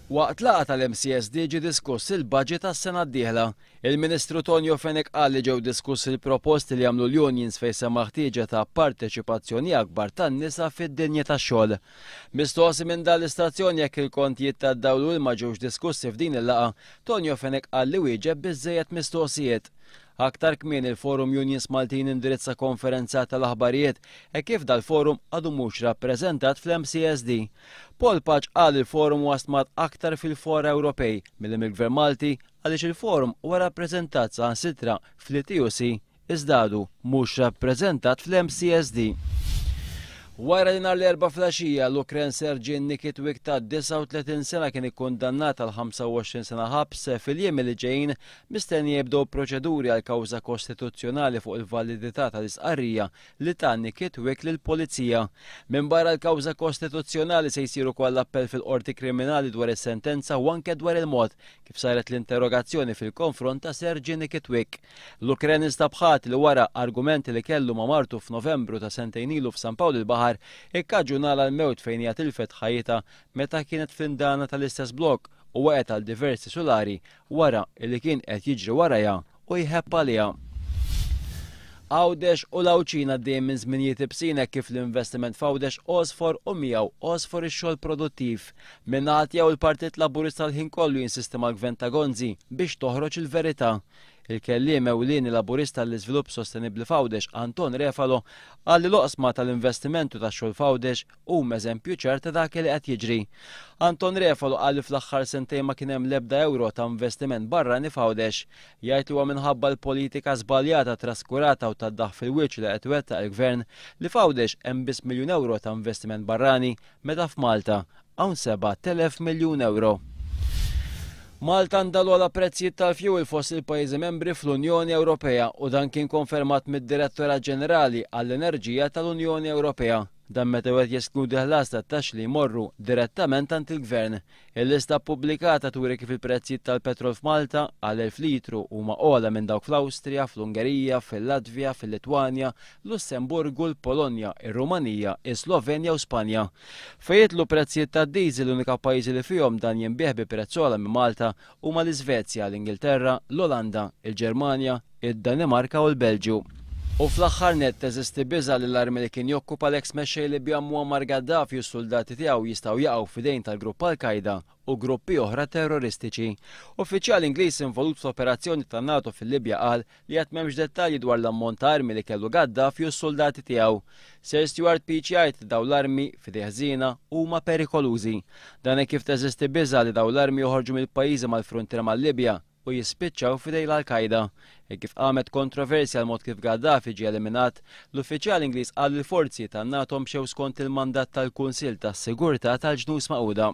Waqt laqgħa tal-MCSD ġie diskuss il-budget tas-sena d-dieħla. Il-Ministru Tonio Fenech qal li ġew diskuss il-proposti li jagħmlu l-unions fejn sema ħtieġa ta' parteċipazzjoni akbar tan-nisa fid-dinja tax-xogħol. Mistoqsi minn dan l-istazzjon jekk il-kontijiet tad-dawl ma ġewx diskussi f'din il-laqgħa, Tonio Fenech qal li wieġeb biżżejjed mistoqsijiet. Aktar kmieni il-Forum Unions Maltin indirizza konferenza tal-aħbarijiet kif dal-forum għadu mhux rappreżentat fl-MCSD. Paul Paċ qal il-forum wasmat aktar fil-fora Ewropej mill-Gvern Malti għaliex il-forum huwa rappreżentat saħansitra fl-TUC iżda għadu mhux rappreżentat fl-MCSD. Wara li nhar l-erba' flaxija l-Ukren Serġin Nikitwik ta' 39 sena kien ikkundannat għal 25 sena ħabs fil-jiem li ġejjin mistenni jibdew proċeduri għal kawża kostituzzjonali fuq il-validità tal-isqarrija li ta' Nikitwik lill-Pulizija. Minn barra l-kawża kostituzzjonali se jsiru wkoll appell fil-qorti kriminali dwar is-sentenza u anke dwar il-mod kif saret l-interrogazzjoni fil-konfront ta' Serġin Nikitwik. L-Ukren instabħat li wara argumenti li kellu ma' martu f'Novembru ta' sentejn ilu f'San Pawl il-Baħar ikkaġunala l-mewt fejn hija tilfet ħajjitha meta kienet f'indana tal-istess blok u waqgħet għal diversi solari wara li kien qed jiġri warajha u jħebb għaliha. Għawdex u Lawċina dejjem minn żminijiet ibsin kif l-investiment f'Għawdex osfor u miegħu osfor ix-xogħol produttiv. Min-naħa tiegħu il-Partit Laburista l-ħin kollu jinsistem għall-Gvern ta' Gonzi biex toħroġ il-verità. Il-kelliem ewlieni Laburista l-Iżvilupp Sostenibbli f'Għawdex Anton Refalo qal li l-oqsma tal-investimentu tax-xogħol f'Għawdex huma eżempju ċar ta' dak li qed jiġri. Anton Refalo qal li fl-aħħar sentejn ma kien hemm l-ebda euro ta' investiment barrani f'Għawdex. Jgħid li huwa minħabba l-politika żbaljata traskurata u tad-daħ fil-wiċċ li qed iwettaq il-Gvern li f'Għawdex hemm biss miljun euro ta' investiment barrani meta f'Malta hawn 7,000 miljun euro. Malta ndalu għala prezzijiet tal-fjuwil fost il-pajjiżi membri fl-Unjoni Ewropea u dan kien konfermat mid-Direttorat Ġenerali għall-Enerġija tal-Unjoni Ewropea. Dan meta wieħed jeskludi ħlas tat-taxxi li jmorru direttament għand il-Gvern. Il-lista ppubblikata turi kif il-prezzijiet tal-petrol f'Malta għal 1000 litru huma ogħla minn dawk fl-Awstrija, fl-Ungerija, fil-Latvja, fil-Litwanja, Lussemburgu, l-Polonja, ir-Rumanija, is-Slovenja u Spanja. Fejn jitlu prezzijiet tad-diesel l-unika pajjiżi li fihom dan jinbieħ bi prezz ogħla minn Malta huma l-Iżvezja, l-Ingilterra, l-Olanda, il-Ġermanja, id-Danimarka u l-Belġju. U fl-aħħar nett teżisti biża li l-armi li kien jokkupa l-eks mexxej Libja Muammar Gaddafi u s-soldati tiegħu jistgħu jaqgħu f'idejn tal-grupp Al-Qaeda u gruppi oħra terroristiċi. Uffiċjal Ingliż involut fl-operazzjoni tan-NATO fil-Libja qal li qed m'hemmx dettalji dwar l-ammont ta' armi li kellu Gaddafi u s-soldati tiegħu. Sir Stuart Peach jgħid li dawn l-armi f'idej ħżiena huma perikolużi. Dan kif teżisti biża li dawn l-armi joħorġu mill-pajjiżi mal-fruntiera mal-Libja u jispiċċaw f'idej l-Al-Qaeda. Kif qamet kontroversja l-mod kif Gaddafi ġie eliminat, l-uffiċjal Ingliż qal li l-forzi tan-NATO mxew skont il-mandat tal-Kunsill tas-Sigurtà tal-Ġnus Magħquda.